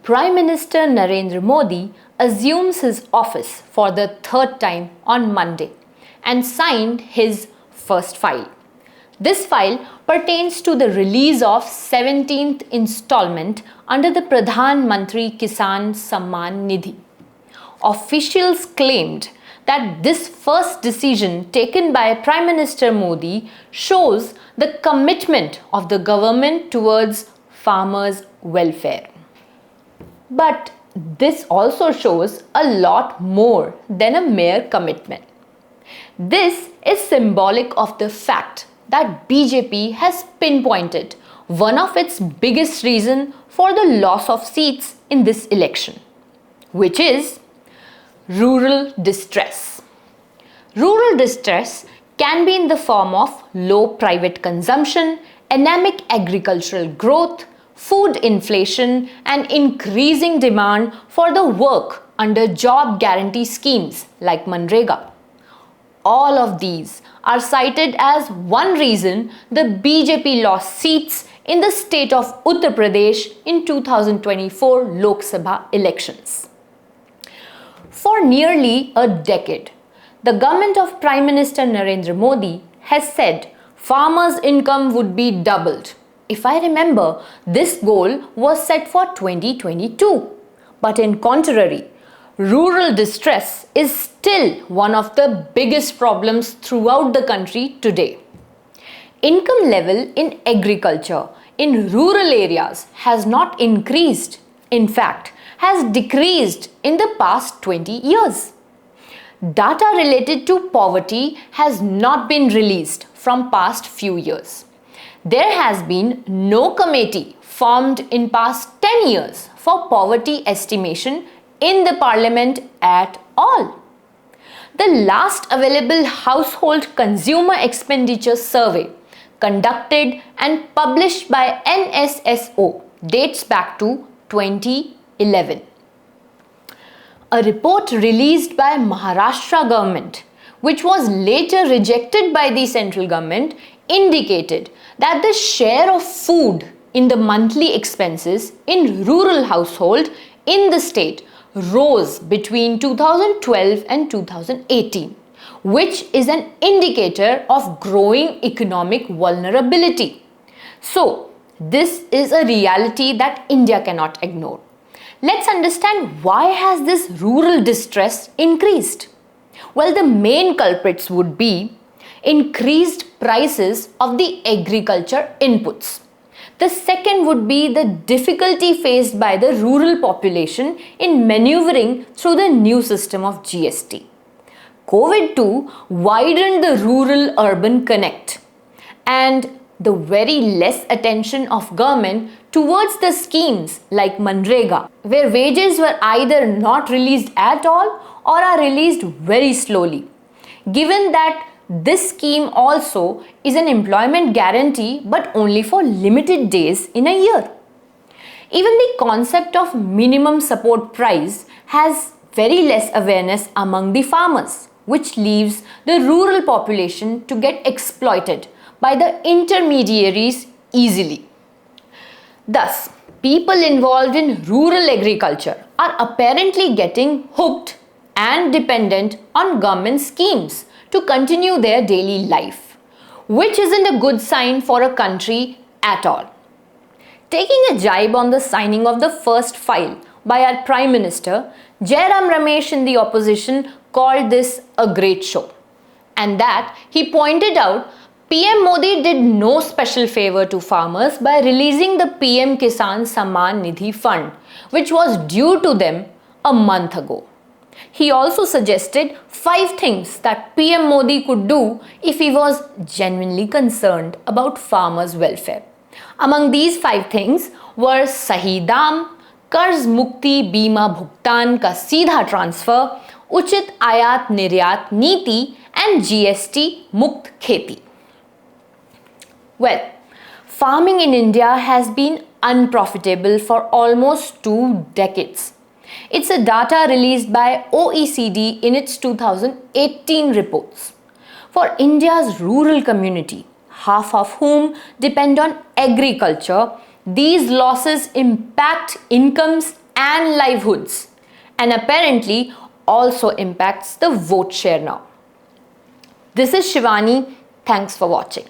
Prime Minister Narendra Modi assumes his office for the third time on Monday and signed his first file. This file pertains to the release of 17th installment under the Pradhan Mantri Kisan Samman Nidhi. Officials claimed that this first decision taken by Prime Minister Modi shows the commitment of the government towards farmers' welfare. But this also shows a lot more than a mere commitment. This is symbolic of the fact that BJP has pinpointed one of its biggest reasons for the loss of seats in this election, which is rural distress. Rural distress can be in the form of low private consumption, anemic agricultural growth, food inflation, and increasing demand for the work under job guarantee schemes like Manrega. All of these are cited as one reason the BJP lost seats in the state of Uttar Pradesh in 2024 Lok Sabha elections. For nearly a decade, the government of Prime Minister Narendra Modi has said farmers' income would be doubled. If I remember, this goal was set for 2022. But in contrary, rural distress is still one of the biggest problems throughout the country today. Income level in agriculture in rural areas has not increased. In fact, has decreased in the past 20 years. Data related to poverty has not been released from past few years. There has been no committee formed in past 10 years for poverty estimation in the parliament at all. The last available household consumer expenditure survey conducted and published by NSSO dates back to 2011. A report released by Maharashtra government, which was later rejected by the central government, indicated that the share of food in the monthly expenses in rural household in the state rose between 2012 and 2018, which is an indicator of growing economic vulnerability. So, this is a reality that India cannot ignore. Let's understand why has this rural distress increased? Well, the main culprits would be increased prices of the agriculture inputs. The second would be the difficulty faced by the rural population in maneuvering through the new system of GST. COVID too widened the rural-urban connect, and the very less attention of government towards the schemes like Manrega, where wages were either not released at all or are released very slowly. Given that this scheme also is an employment guarantee but only for limited days in a year. Even the concept of minimum support price has very less awareness among the farmers, which leaves the rural population to get exploited by the intermediaries easily. Thus, people involved in rural agriculture are apparently getting hooked and dependent on government schemes to continue their daily life, which isn't a good sign for a country at all. Taking a jibe on the signing of the first file by our Prime Minister, Jairam Ramesh in the opposition called this a great show, and that he pointed out PM Modi did no special favor to farmers by releasing the PM Kisan Samman Nidhi fund, which was due to them a month ago. He also suggested 5 things that PM Modi could do if he was genuinely concerned about farmers' welfare. Among these 5 things were Sahi Daam, Qarz Mukti Bima Bhugtan ka Seedha Transfer, Uchit Ayat Niryat Niti, and GST Mukt Kheti. Well, farming in India has been unprofitable for almost 2 decades. It's a data released by OECD in its 2018 reports. For India's rural community, half of whom depend on agriculture, these losses impact incomes and livelihoods, and apparently also impacts the vote share now. This is Shivani. Thanks for watching.